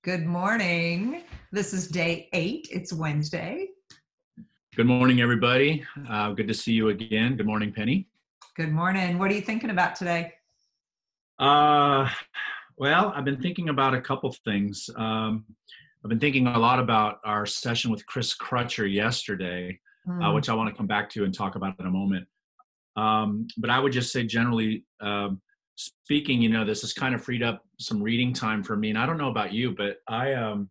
Good morning. This is day 8. It's Wednesday. Good morning, everybody. Good to see you again. Good morning, Penny. Good morning. What are you thinking about today? Well, I've been thinking about a couple things. I've been thinking a lot about our session with Chris Crutcher yesterday, Hmm. which I want to come back to and talk about in a moment. But I would just say generally speaking, this has kind of freed up some reading time for me. And I don't know about you, but I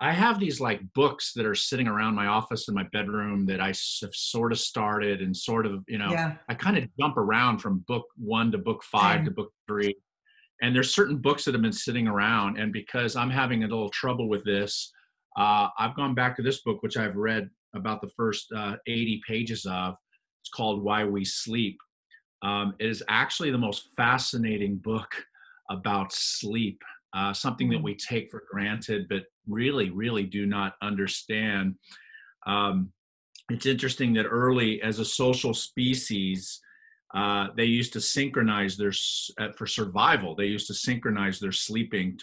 have these like books that are sitting around my office in my bedroom that have sort of started and sort of, Yeah, I kind of jump around from book 1 to book 5 to same. book 3. And there's certain books that have been sitting around. And because I'm having a little trouble with this, I've gone back to this book, which I've read about the first 80 pages of. It's called Why We Sleep. It is actually the most fascinating book about sleep, something that Hmm. we take for granted, but really, really do not understand. Um, it's interesting that early, as a social species, they used to synchronize for survival. They used to synchronize their sleeping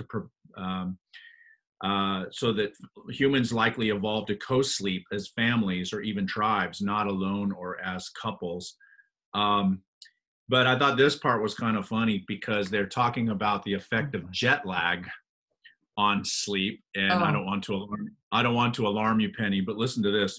so that humans likely evolved to co-sleep as families or even tribes, not alone or as couples. Um, but I thought this part was kind of funny because they're talking about the effect of jet lag on sleep. And I Oh, don't want to alarm you, Penny, but listen to this.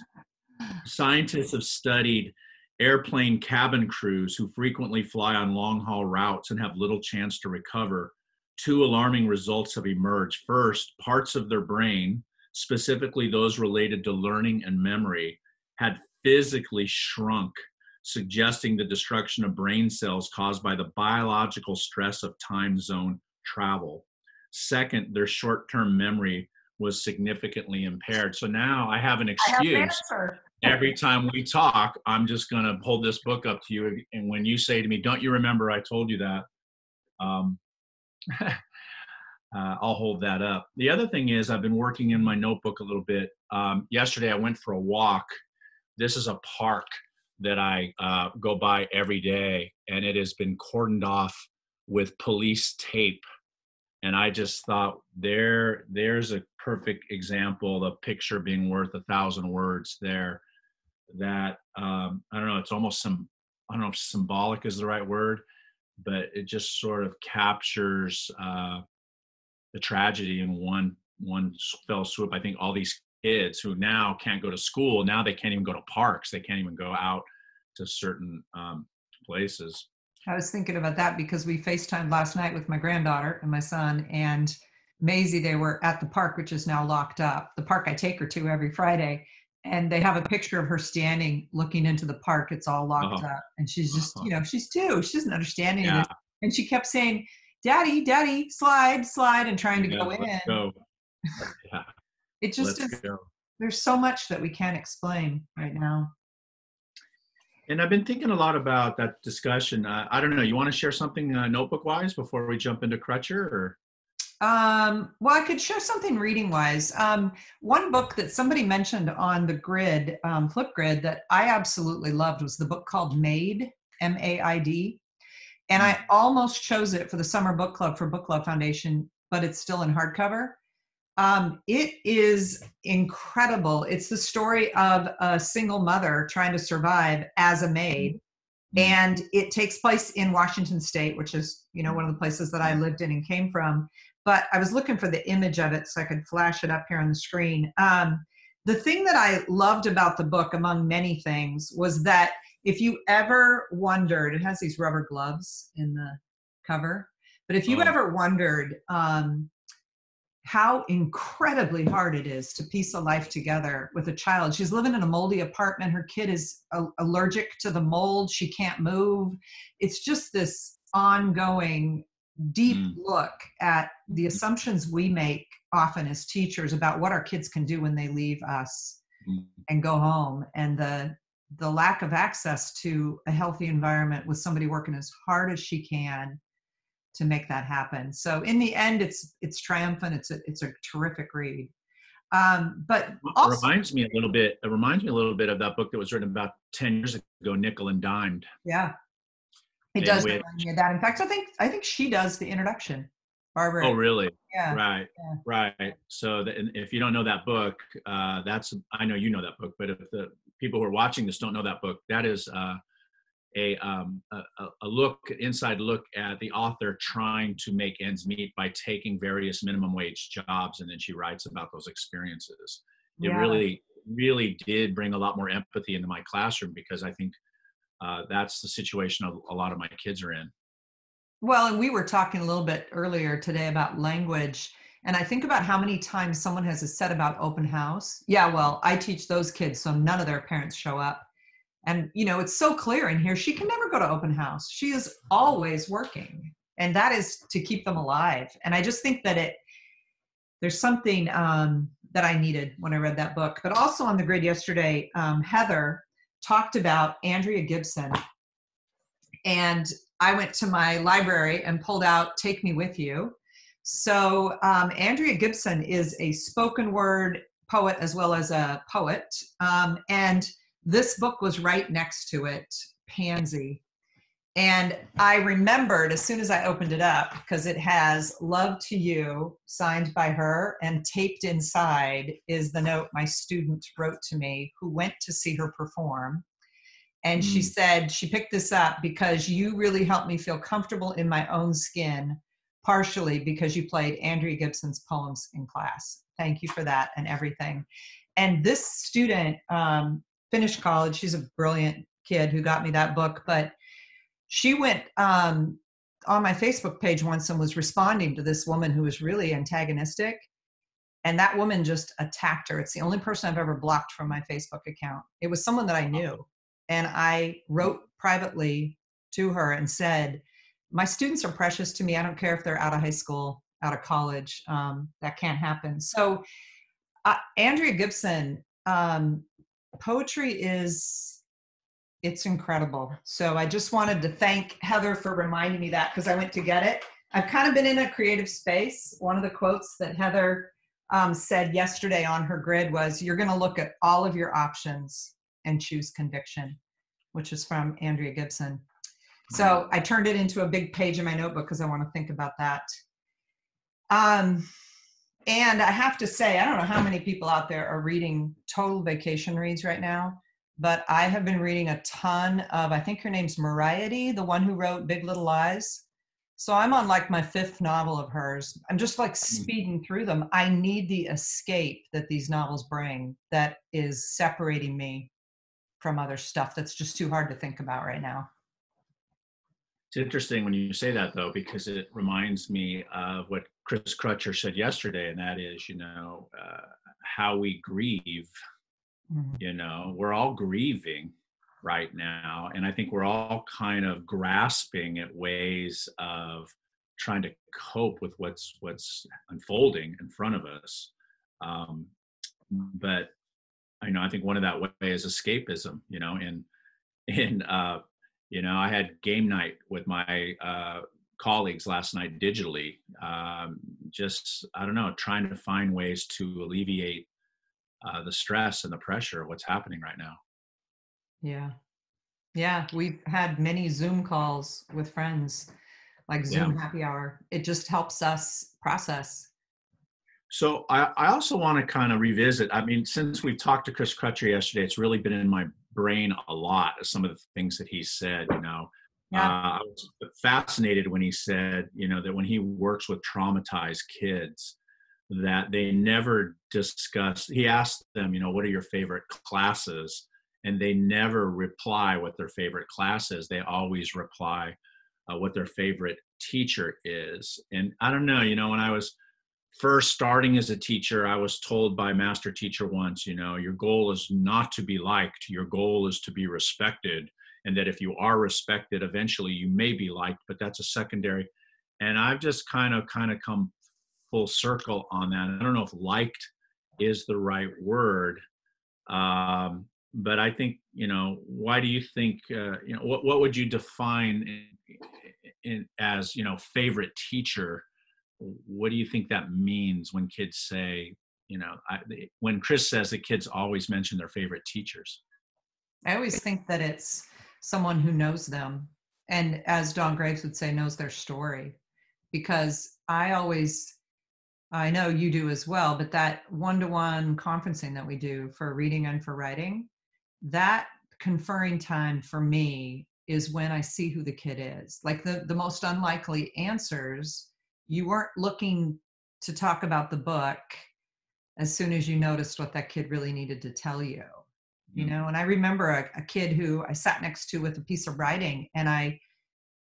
Scientists have studied airplane cabin crews who frequently fly on long haul routes and have little chance to recover. Two alarming results have emerged. First, parts of their brain, specifically those related to learning and memory, had physically shrunk, suggesting the destruction of brain cells caused by the biological stress of time zone travel. Second, their short term memory was significantly impaired. So now I have an I have an excuse. answer. Every time we talk, I'm just going to hold this book up to you. And when you say to me, don't you remember I told you that? Um, I'll hold that up. The other thing is I've been working in my notebook a little bit. Yesterday, I went for a walk. This is a park that I go by every day, and it has been cordoned off with police tape. And I just thought there's a perfect example, the picture being worth 1,000 words there. That I don't know, it's almost I don't know if symbolic is the right word, but it just sort of captures the tragedy in one fell swoop. I think all these kids who now can't go to school, now they can't even go to parks, they can't even go out to certain places. I was thinking about that because we FaceTimed last night with my granddaughter and my son and Maisie. They were at the park, which is now locked up. The park I take her to every Friday. And they have a picture of her standing looking into the park. It's all locked Oh, up. And she's just, oh, she's 2. She doesn't understand any of this. yeah, And she kept saying, Daddy, Daddy, slide, slide, and trying to yeah, go let's in. go. Yeah, It just let's is, go. there's so much that we can't explain right now. And I've been thinking a lot about that discussion. I don't know, you want to share something notebook wise before we jump into Crutcher? Or Well, I could share something reading wise. One book that somebody mentioned on the grid, Flipgrid, that I absolutely loved was the book called Made, MAID. And Mm, I almost chose it for the summer book club for Book Club Foundation, but it's still in hardcover. It is incredible. It's the story of a single mother trying to survive as a mm, maid. mm, And it takes place in Washington State, which is, mm, one of the places that I mm. lived in and came from. But I was looking for the image of it so I could flash it up here on the screen. The thing that I loved about the book, among many things, was that if you ever wondered, it has these rubber gloves in the cover, but if you Oh, ever wondered how incredibly hard it is to piece a life together with a child. She's living in a moldy apartment. Her kid is allergic to the mold. She can't move. It's just this ongoing, deep mm, look at the mm, assumptions we make often as teachers about what our kids can do when they leave us mm. and go home, and the lack of access to a healthy environment with somebody working as hard as she can to make that happen. So in the end, it's triumphant. It's a terrific read. But Well, also, it reminds me a little bit of that book that was written about 10 years ago, Nickel and Dimed, yeah, it in does which, remind me of that. In fact, I think she does the introduction. Barbara. Oh, really? Yeah. Right, Yeah. right. So and if you don't know that book, I know you know that book, but if the people who are watching this don't know that book, that is a look, inside look at the author trying to make ends meet by taking various minimum wage jobs, and then she writes about those experiences. It Yeah. really did bring a lot more empathy into my classroom, because I think that's the situation a lot of my kids are in. Well, and we were talking a little bit earlier today about language. And I think about how many times someone has said about open house. Yeah, well, I teach those kids, so none of their parents show up. And, it's so clear in here, she can never go to open house. She is always working. And that is to keep them alive. And I just think that there's something that I needed when I read that book. But also on the grid yesterday, Heather talked about Andrea Gibson. And I went to my library and pulled out Take Me With You. So Andrea Gibson is a spoken word poet as well as a poet. And this book was right next to it, Pansy. And I remembered as soon as I opened it up, because it has Love to You signed by her, and taped inside is the note my student wrote to me who went to see her perform. And she said she picked this up because you really helped me feel comfortable in my own skin, partially because you played Andrea Gibson's poems in class. Thank you for that and everything. And this student finished college. She's a brilliant kid who got me that book, but she went on my Facebook page once and was responding to this woman who was really antagonistic. And that woman just attacked her. It's the only person I've ever blocked from my Facebook account. It was someone that I knew. And I wrote privately to her and said, my students are precious to me. I don't care if they're out of high school, out of college. That can't happen. So Andrea Gibson, poetry it's incredible. So I just wanted to thank Heather for reminding me that, because I went to get it. I've kind of been in a creative space. One of the quotes that Heather said yesterday on her grid was, you're going to look at all of your options and choose conviction, which is from Andrea Gibson. So I turned it into a big page in my notebook because I want to think about that. And I have to say, I don't know how many people out there are reading total vacation reads right now, but I have been reading a ton of, I think her name's Mariety, the one who wrote Big Little Lies. So I'm on like my 5th novel of hers. I'm just like speeding through them. I need the escape that these novels bring that is separating me from other stuff that's just too hard to think about right now. It's interesting when you say that, though, because it reminds me of what Chris Crutcher said yesterday, and that is, how we grieve. We're all grieving right now, and I think we're all kind of grasping at ways of trying to cope with what's unfolding in front of us. But I think one of that way is escapism. I had game night with my colleagues last night digitally. I don't know, trying to find ways to alleviate the stress and the pressure of what's happening right now. Yeah, we've had many Zoom calls with friends, like Zoom happy hour. It just helps us process. So I also want to kind of revisit, since we talked to Chris Crutcher yesterday, it's really been in my brain a lot of some of the things that he said. I was fascinated when he said, that when he works with traumatized kids, that they never discuss, he asked them, what are your favorite classes? And they never reply what their favorite class is. They always reply what their favorite teacher is. And I don't know, when I was first starting as a teacher, I was told by a master teacher once, your goal is not to be liked. Your goal is to be respected. And that if you are respected, eventually you may be liked, but that's a secondary. And I've just kind of come full circle on that. I don't know if liked is the right word. But I think, why do you think, what would you define as, favorite teacher? What do you think that means when kids say, when Chris says that kids always mention their favorite teachers? I always think that it's someone who knows them. And as Don Graves would say, knows their story. Because I always, I know you do as well, but that one-to-one conferencing that we do for reading and for writing, that conferring time for me is when I see who the kid is. Like the most unlikely answers, you weren't looking to talk about the book as soon as you noticed what that kid really needed to tell you, you Mm. know? And I remember a kid who I sat next to with a piece of writing, and I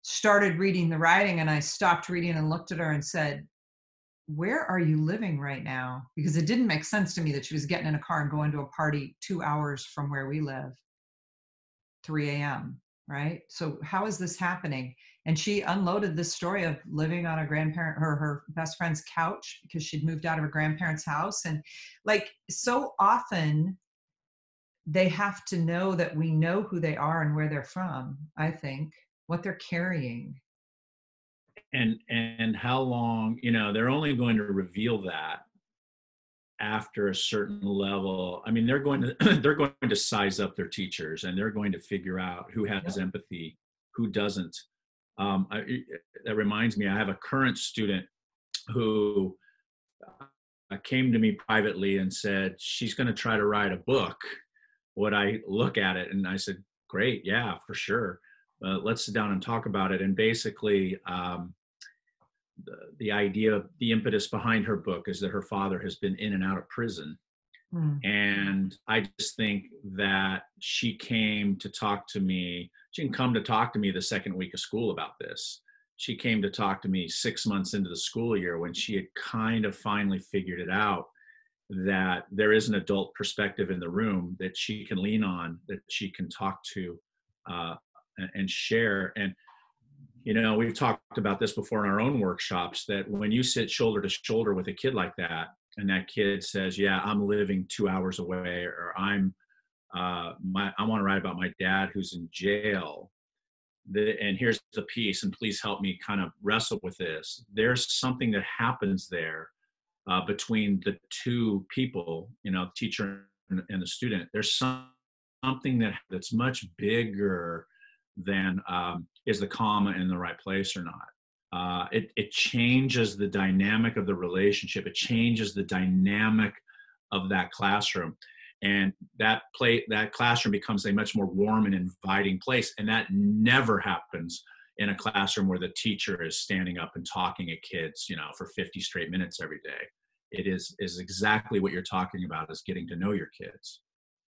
started reading the writing, and I stopped reading and looked at her and said, where are you living right now? Because it didn't make sense to me that she was getting in a car and going to a party 2 hours from where we live, 3 a.m., right? So how is this happening? And she unloaded this story of living on a grandparent, her best friend's couch, because she'd moved out of her grandparents' house. And like, so often they have to know that we know who they are and where they're from, I think, what they're carrying. And how long, they're only going to reveal that after a certain level. I mean, they're going to they're going to size up their teachers, and they're going to figure out who has Yep. empathy, who doesn't. That reminds me, I have a current student who came to me privately and said she's going to try to write a book. Would I look at it? And I said, great, yeah, for sure. Let's sit down and talk about it. And basically, the idea, the impetus behind her book is that her father has been in and out of prison. Mm. And I just think that she came to talk to me. She didn't come to talk to me the second week of school about this. She came to talk to me 6 months into the school year, when she had kind of finally figured it out, that there is an adult perspective in the room that she can lean on, that she can talk to, uh, and share. And we've talked about this before in our own workshops, that when you sit shoulder to shoulder with a kid like that, and that kid says, yeah, I'm living 2 hours away, or I want to write about my dad who's in jail, and here's the piece, and please help me kind of wrestle with this. There's something that happens there, between the two people, the teacher and the student. There's something that's much bigger than, is the comma in the right place or not. It changes the dynamic of the relationship. It changes the dynamic of that classroom, and that classroom becomes a much more warm and inviting place. And that never happens in a classroom where the teacher is standing up and talking at kids, for 50 straight minutes every day. It is exactly what you're talking about, is getting to know your kids.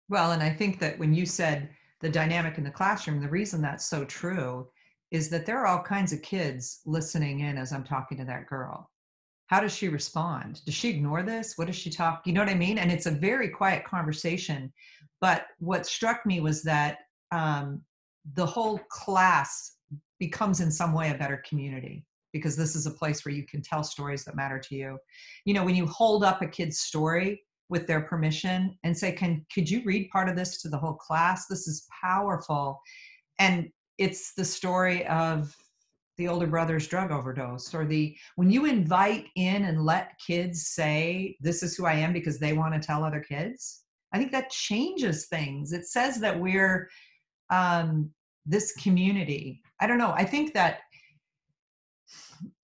Well, and I think that when you said the dynamic in the classroom, the reason that's so true is that there are all kinds of kids listening in as I'm talking to that girl. How does she respond? Does she ignore this? What does she talk? You know what I mean? And it's a very quiet conversation. But what struck me was that the whole class becomes in some way a better community, because this is a place where you can tell stories that matter to you. You know, when you hold up a kid's story with their permission and say, could you read part of this to the whole class? This is powerful. And it's the story of the older brother's drug overdose, or when you invite in and let kids say, this is who I am, because they want to tell other kids. I think that changes things. It says that we're this community. I don't know. I think that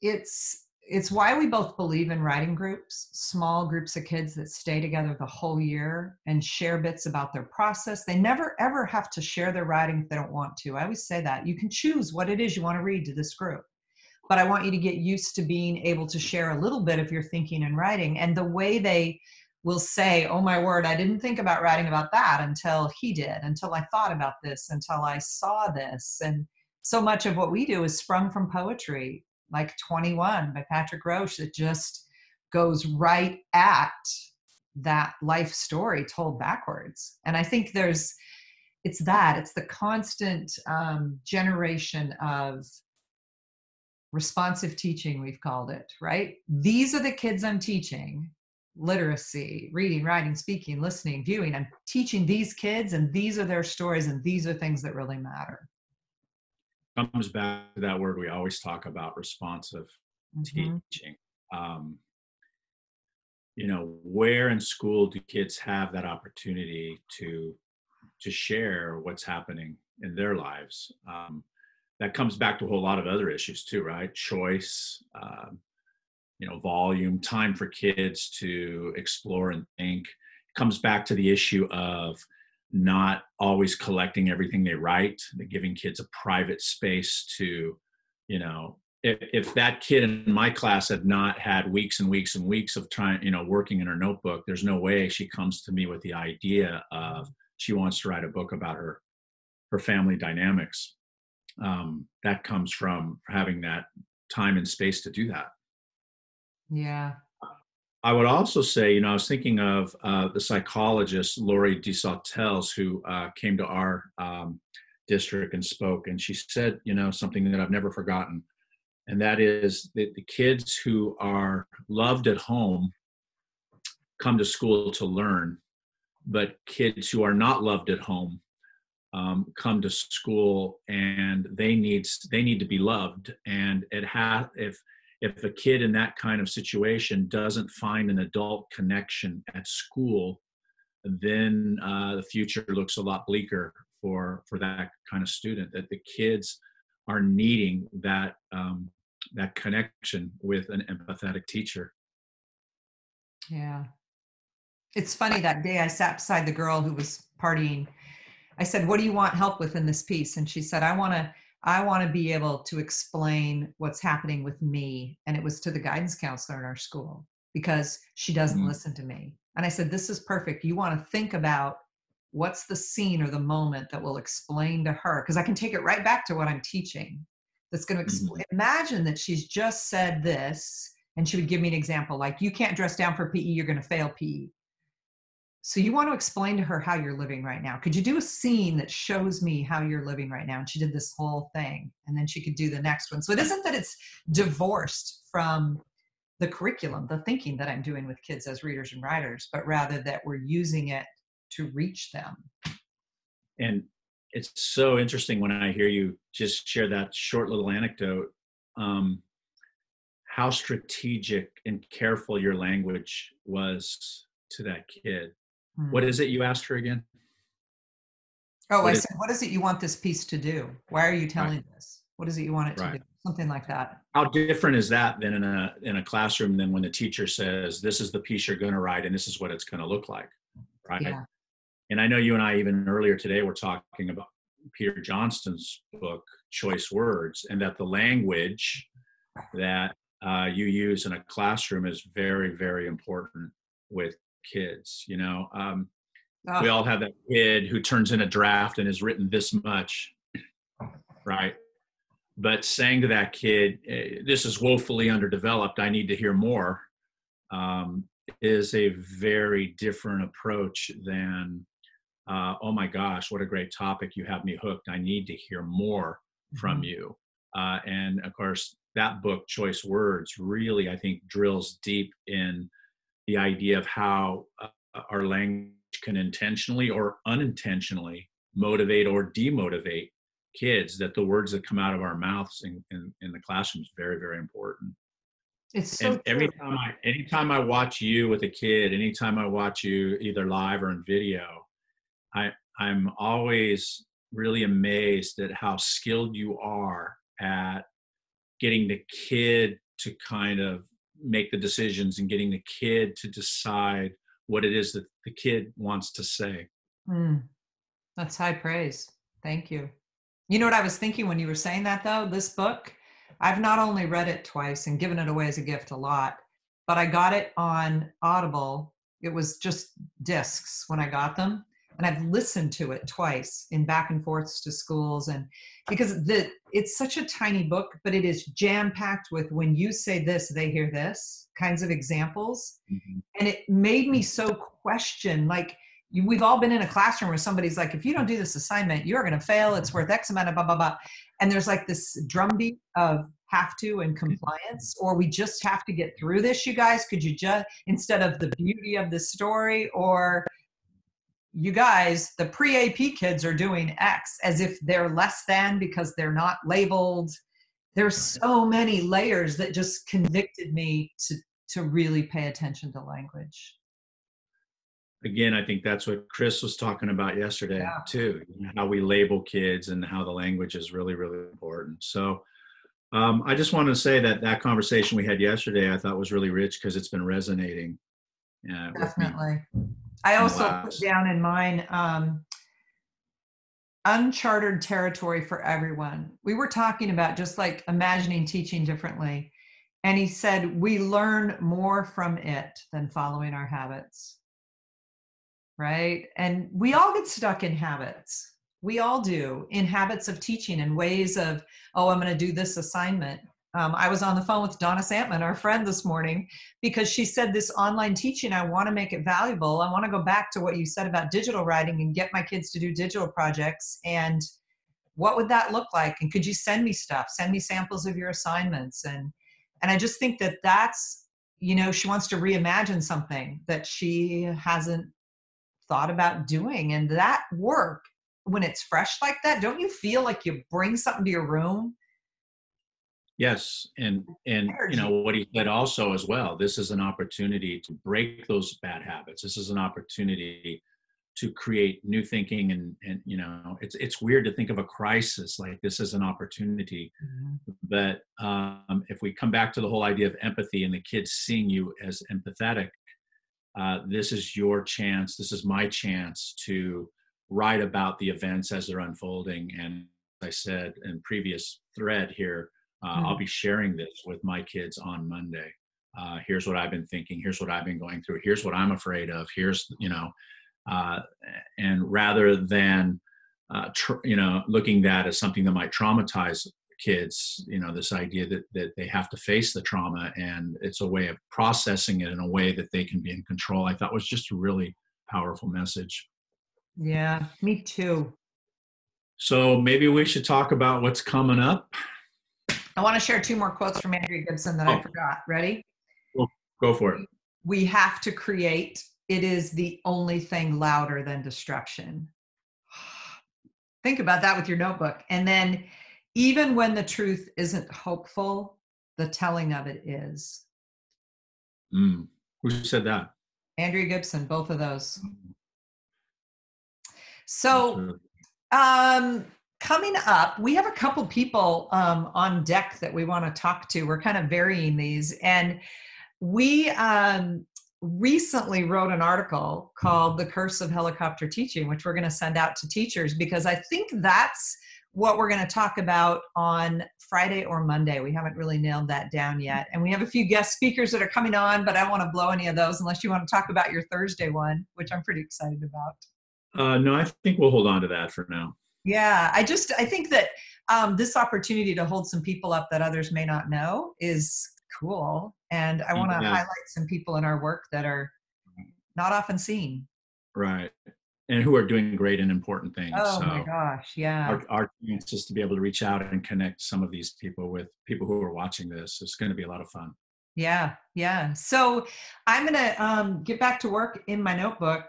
it's why we both believe in writing groups, small groups of kids that stay together the whole year and share bits about their process. They never ever have to share their writing if they don't want to. I always say that you can choose what it is you want to read to this group, but I want you to get used to being able to share a little bit of your thinking and writing. And the way they will say, oh my word, I didn't think about writing about that until he did, until I thought about this, until I saw this. And so much of what we do is sprung from poetry, like 21 by Patrick Roche, that just goes right at that life story told backwards. And I think it's the constant generation of responsive teaching, we've called it, right? These are the kids I'm teaching: literacy, reading, writing, speaking, listening, viewing. I'm teaching these kids, and these are their stories, and these are things that really matter. Comes back to that word we always talk about, responsive Mm-hmm. teaching. Um, where in school do kids have that opportunity to share what's happening in their lives? That comes back to a whole lot of other issues too, right? Choice, volume, time for kids to explore and think. It comes back to the issue of not always collecting everything they write, giving kids a private space to, if that kid in my class had not had weeks and weeks and weeks of trying, working in her notebook, there's no way she comes to me with the idea of she wants to write a book about her family dynamics. That comes from having that time and space to do that. Yeah. I would also say, I was thinking of the psychologist Laurie DeSautel's, who came to our district and spoke, and she said, something that I've never forgotten, and that is that the kids who are loved at home come to school to learn, but kids who are not loved at home come to school and they need to be loved. And if a kid in that kind of situation doesn't find an adult connection at school, then the future looks a lot bleaker for that kind of student. That the kids are needing that connection with an empathetic teacher. Yeah. It's funny, that day I sat beside the girl who was partying. I said, "What do you want help with in this piece?" And she said, I want to be able to explain what's happening with me. And it was to the guidance counselor in our school, because she doesn't listen to me. And I said, "This is perfect. You want to think about what's the scene or the moment that will explain to her, because I can take it right back to what I'm teaching. That's going to explain." Imagine that she's just said this, and she would give me an example like, "You can't dress down for PE, you're going to fail PE." So you want to explain to her how you're living right now. Could you do a scene that shows me how you're living right now? And she did this whole thing, and then she could do the next one. So it isn't that it's divorced from the curriculum, the thinking that I'm doing with kids as readers and writers, but rather that we're using it to reach them. And it's so interesting when I hear you just share that short little anecdote, how strategic and careful your language was to that kid. What is it you asked her again? Oh, I said, "What is it you want this piece to do? Why are you telling this? What is it you want it to do?" Something like that. How different is that than in a classroom than when the teacher says, "This is the piece you're going to write, and this is what it's going to look like," right? Yeah. And I know you and I even earlier today were talking about Peter Johnston's book, Choice Words, and that the language that you use in a classroom is very, very important with kids. We all have that kid who turns in a draft and has written this much, right? But saying to that kid, "This is woefully underdeveloped, I need to hear more," is a very different approach than, "Oh my gosh, what a great topic, you have me hooked, I need to hear more from you." And of course, that book, Choice Words, really, I think, drills deep in the idea of how our language can intentionally or unintentionally motivate or demotivate kids, that the words that come out of our mouths in the classroom is very, very important. It's so And anytime I watch you with a kid, anytime I watch you either live or in video, I'm always really amazed at how skilled you are at getting the kid to kind of make the decisions and getting the kid to decide what it is that the kid wants to say. That's high praise. Thank you. You know what I was thinking when you were saying that, though? This book, I've not only read it twice and given it away as a gift a lot, but I got it on Audible. It was just discs when I got them. And I've listened to it twice in back and forths to schools. And because it's such a tiny book, but it is jam-packed with, when you say this, they hear this kinds of examples. And it made me so question, like, we've all been in a classroom where somebody's like, "If you don't do this assignment, you're going to fail. It's worth X amount of blah, blah, blah." And there's like this drumbeat of have to and compliance, or we just have to get through this, you guys. Could you just, instead of the beauty of the story, or you guys, the pre-AP kids are doing X, as if they're less than because they're not labeled. There's so many layers that just convicted me to really pay attention to language. Again, I think that's what Chris was talking about yesterday too, how we label kids and how the language is really, really important. So I just want to say that that conversation we had yesterday, I thought was really rich because it's been resonating with me Definitely. I in the also put last. down in mine, uncharted territory for everyone. We were talking about just like imagining teaching differently. And he said, we learn more from it than following our habits. Right. And we all get stuck in habits. We all do, in habits of teaching and ways of, oh, I'm going to do this assignment. I was on the phone with Donna Santman, our friend, this morning, because she said this online teaching, I want to make it valuable. I want to go back to what you said about digital writing and get my kids to do digital projects. And what would that look like? And could you send me stuff? Send me samples of your assignments. And I just think that that's, she wants to reimagine something that she hasn't thought about doing. And that work, when it's fresh like that, don't you feel like you bring something to your room? Yes, and Energy. what he said also as well. This is an opportunity to break those bad habits. This is an opportunity to create new thinking, and it's weird to think of a crisis like this as an opportunity. Mhm. But if we come back to the whole idea of empathy and the kids seeing you as empathetic, this is your chance. This is my chance to write about the events as they're unfolding. And as I said in previous thread here, I'll be sharing this with my kids on Monday. Here's what I've been thinking. Here's what I've been going through. Here's what I'm afraid of. Uh, and rather than, looking at that as something that might traumatize kids, this idea that they have to face the trauma, and it's a way of processing it in a way that they can be in control, I thought was just a really powerful message. Yeah, me too. So maybe we should talk about what's coming up. I want to share two more quotes from Andrea Gibson that I Oh, forgot. Ready? well, go for it. We have to create. It is the only thing louder than destruction. Think about that with your notebook. And then, even when the truth isn't hopeful, the telling of it is. Who said that? Andrea Gibson, both of those. That's So, really, coming up, we have a couple people on deck that we want to talk to. We're kind of varying these. And we recently wrote an article called The Curse of Helicopter Teaching, which we're going to send out to teachers, because I think that's what we're going to talk about on Friday or Monday. We haven't really nailed that down yet. And we have a few guest speakers that are coming on, but I don't want to blow any of those unless you want to talk about your Thursday one, which I'm pretty excited about. no, I think we'll hold on to that for now. Yeah, I think that this opportunity to hold some people up that others may not know is cool. And I want to Yeah, highlight some people in our work that are not often seen. right. And who are doing great and important things. Oh my So gosh, yeah. our chance is to be able to reach out and connect some of these people with people who are watching this. It's going to be a lot of fun. Yeah, yeah. So I'm going to get back to work in my notebook,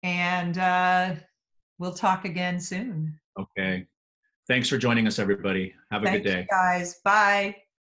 and we'll talk again soon. Okay. Thanks for joining us, everybody. Have a good Thank you day. guys. Bye.